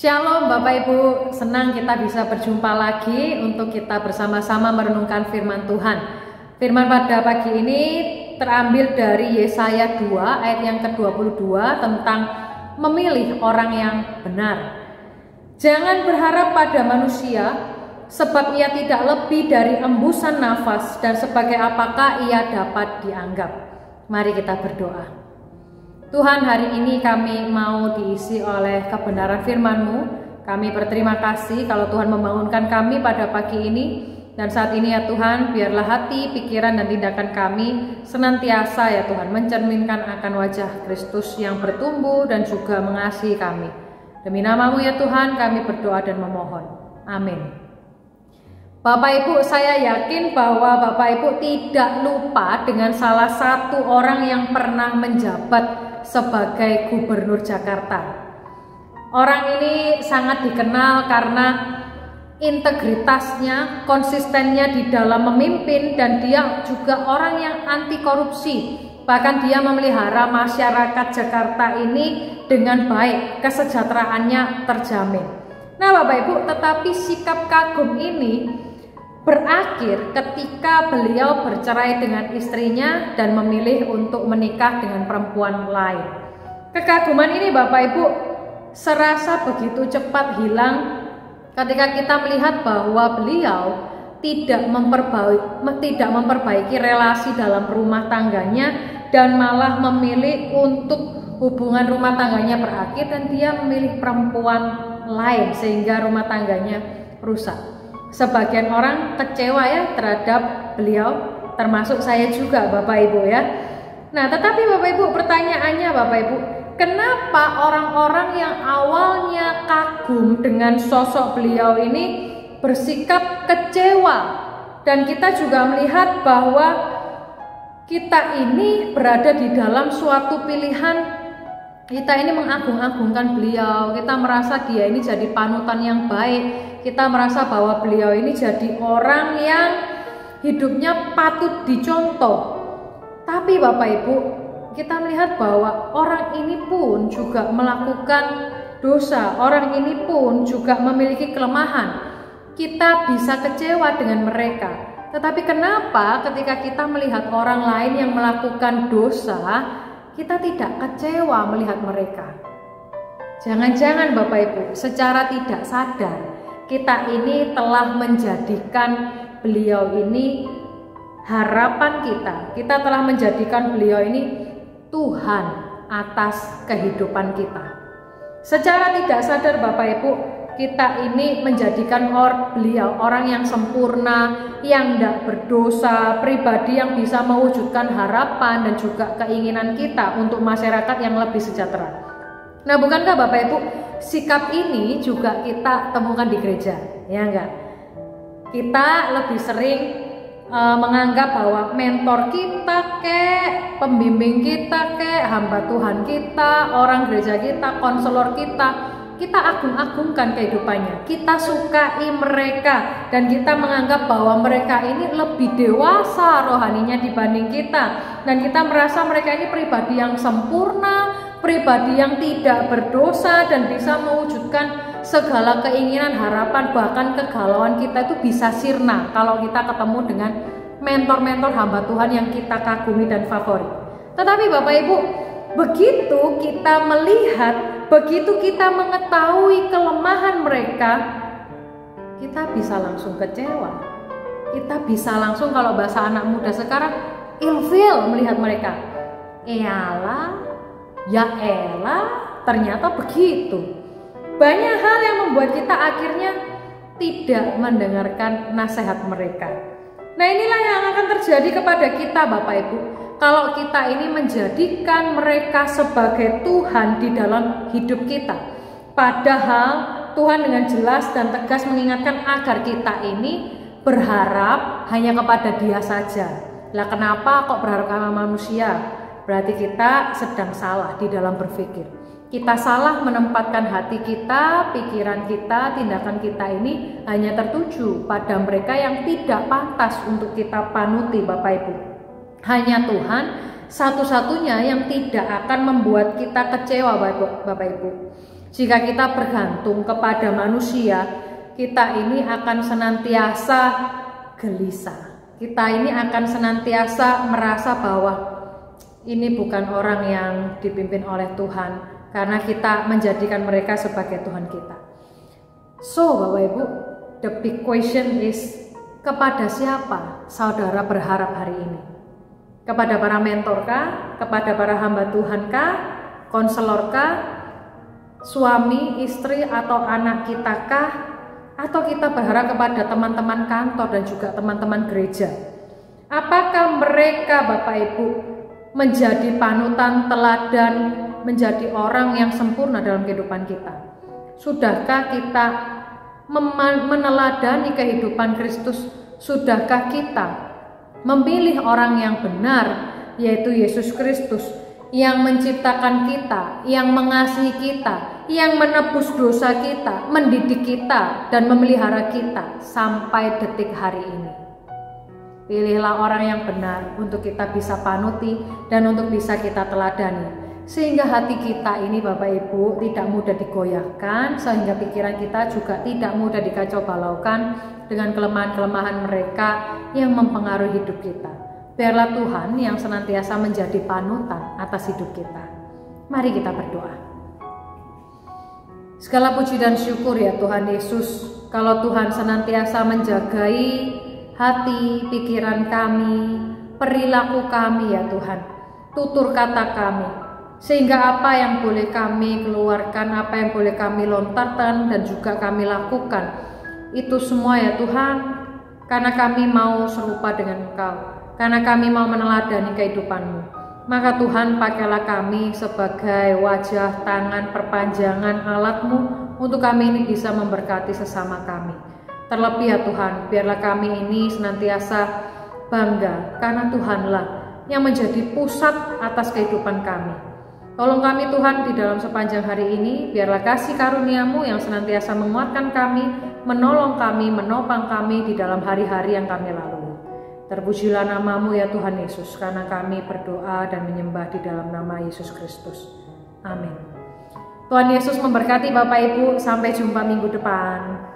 Shalom Bapak Ibu, senang kita bisa berjumpa lagi untuk kita bersama-sama merenungkan firman Tuhan. Firman pada pagi ini terambil dari Yesaya 2 ayat yang ke-22 tentang memilih orang yang benar. Jangan berharap pada manusia, sebab ia tidak lebih dari embusan nafas, dan sebagai apakah ia dapat dianggap. Mari kita berdoa. Tuhan, hari ini kami mau diisi oleh kebenaran firman-Mu. Kami berterima kasih kalau Tuhan membangunkan kami pada pagi ini. Dan saat ini ya Tuhan, biarlah hati, pikiran, dan tindakan kami senantiasa ya Tuhan mencerminkan akan wajah Kristus yang bertumbuh dan juga mengasihi kami. Demi nama-Mu ya Tuhan, kami berdoa dan memohon. Amin. Bapak Ibu, saya yakin bahwa Bapak Ibu tidak lupa dengan salah satu orang yang pernah menjabat sebagai Gubernur Jakarta. Orang ini sangat dikenal karena integritasnya, konsistennya di dalam memimpin, dan dia juga orang yang anti korupsi. Bahkan dia memelihara masyarakat Jakarta ini dengan baik, kesejahteraannya terjamin. Nah Bapak Ibu, tetapi sikap kagum ini berakhir ketika beliau bercerai dengan istrinya dan memilih untuk menikah dengan perempuan lain. Kekaguman ini Bapak Ibu serasa begitu cepat hilang ketika kita melihat bahwa beliau tidak memperbaiki relasi dalam rumah tangganya, dan malah memilih untuk hubungan rumah tangganya berakhir dan dia memilih perempuan lain sehingga rumah tangganya rusak. Sebagian orang kecewa ya terhadap beliau, termasuk saya juga Bapak Ibu ya. Nah tetapi Bapak Ibu, pertanyaannya Bapak Ibu, kenapa orang-orang yang awalnya kagum dengan sosok beliau ini bersikap kecewa? Dan kita juga melihat bahwa kita ini berada di dalam suatu pilihan. Kita ini mengagung-agungkan beliau, kita merasa dia ini jadi panutan yang baik, kita merasa bahwa beliau ini jadi orang yang hidupnya patut dicontoh. Tapi Bapak Ibu, kita melihat bahwa orang ini pun juga melakukan dosa, orang ini pun juga memiliki kelemahan. Kita bisa kecewa dengan mereka. Tetapi kenapa ketika kita melihat orang lain yang melakukan dosa, kita tidak kecewa melihat mereka? Jangan-jangan Bapak Ibu, secara tidak sadar kita ini telah menjadikan beliau ini harapan kita. Kita telah menjadikan beliau ini Tuhan atas kehidupan kita. Secara tidak sadar Bapak Ibu, kita ini menjadikan beliau orang yang sempurna, yang tidak berdosa, pribadi yang bisa mewujudkan harapan dan juga keinginan kita untuk masyarakat yang lebih sejahtera. Nah bukankah Bapak Ibu, sikap ini juga kita temukan di gereja, ya enggak? Kita lebih sering menganggap bahwa mentor kita kek, pembimbing kita kek, hamba Tuhan kita, orang gereja kita, konselor kita agung-agungkan kehidupannya, kita sukai mereka, dan kita menganggap bahwa mereka ini lebih dewasa rohaninya dibanding kita, dan kita merasa mereka ini pribadi yang sempurna, pribadi yang tidak berdosa dan bisa mewujudkan segala keinginan, harapan, bahkan kegalauan kita itu bisa sirna kalau kita ketemu dengan mentor-mentor hamba Tuhan yang kita kagumi dan favorit. Tetapi Bapak Ibu, begitu kita melihat, begitu kita mengetahui kelemahan mereka, kita bisa langsung kecewa. Kita bisa langsung, kalau bahasa anak muda sekarang, ilfil melihat mereka. Eyalah, ya elah, ternyata begitu. Banyak hal yang membuat kita akhirnya tidak mendengarkan nasihat mereka. Nah inilah yang akan terjadi kepada kita Bapak Ibu, kalau kita ini menjadikan mereka sebagai Tuhan di dalam hidup kita. Padahal Tuhan dengan jelas dan tegas mengingatkan agar kita ini berharap hanya kepada Dia saja. Lah kenapa kok berharap sama manusia? Berarti kita sedang salah di dalam berpikir. Kita salah menempatkan hati kita, pikiran kita, tindakan kita ini hanya tertuju pada mereka yang tidak pantas untuk kita panuti Bapak Ibu. Hanya Tuhan satu-satunya yang tidak akan membuat kita kecewa Bapak Ibu. Jika kita bergantung kepada manusia, kita ini akan senantiasa gelisah. Kita ini akan senantiasa merasa bahwa ini bukan orang yang dipimpin oleh Tuhan, karena kita menjadikan mereka sebagai Tuhan kita. So, Bapak Ibu, the big question is, kepada siapa saudara berharap hari ini? Kepada para mentor kah? Kepada para hamba Tuhan kah? Konselor kah? Suami, istri, atau anak kita kah? Atau kita berharap kepada teman-teman kantor dan juga teman-teman gereja? Apakah mereka, Bapak Ibu, menjadi panutan, teladan, menjadi orang yang sempurna dalam kehidupan kita? Sudahkah kita meneladani kehidupan Kristus? Sudahkah kita memilih orang yang benar, yaitu Yesus Kristus, yang menciptakan kita, yang mengasihi kita, yang menebus dosa kita, mendidik kita, dan memelihara kita sampai detik hari ini? Pilihlah orang yang benar untuk kita bisa panuti dan untuk bisa kita teladani, sehingga hati kita ini, Bapak Ibu, tidak mudah digoyahkan, sehingga pikiran kita juga tidak mudah dikacau balaukan dengan kelemahan-kelemahan mereka yang mempengaruhi hidup kita. Biarlah Tuhan yang senantiasa menjadi panutan atas hidup kita. Mari kita berdoa. Segala puji dan syukur ya Tuhan Yesus, kalau Tuhan senantiasa menjagai hati, pikiran kami, perilaku kami ya Tuhan, tutur kata kami, sehingga apa yang boleh kami keluarkan, apa yang boleh kami lontarkan dan juga kami lakukan, itu semua ya Tuhan, karena kami mau serupa dengan Engkau, karena kami mau meneladani kehidupan-Mu. Maka Tuhan, pakailah kami sebagai wajah, tangan, perpanjangan alat-Mu untuk kami ini bisa memberkati sesama kami. Terlebih ya Tuhan, biarlah kami ini senantiasa bangga karena Tuhanlah yang menjadi pusat atas kehidupan kami. Tolong kami Tuhan di dalam sepanjang hari ini, biarlah kasih karunia-Mu yang senantiasa menguatkan kami, menolong kami, menopang kami di dalam hari-hari yang kami lalui. Terpujilah nama-Mu ya Tuhan Yesus, karena kami berdoa dan menyembah di dalam nama Yesus Kristus. Amin. Tuhan Yesus memberkati Bapak Ibu, sampai jumpa minggu depan.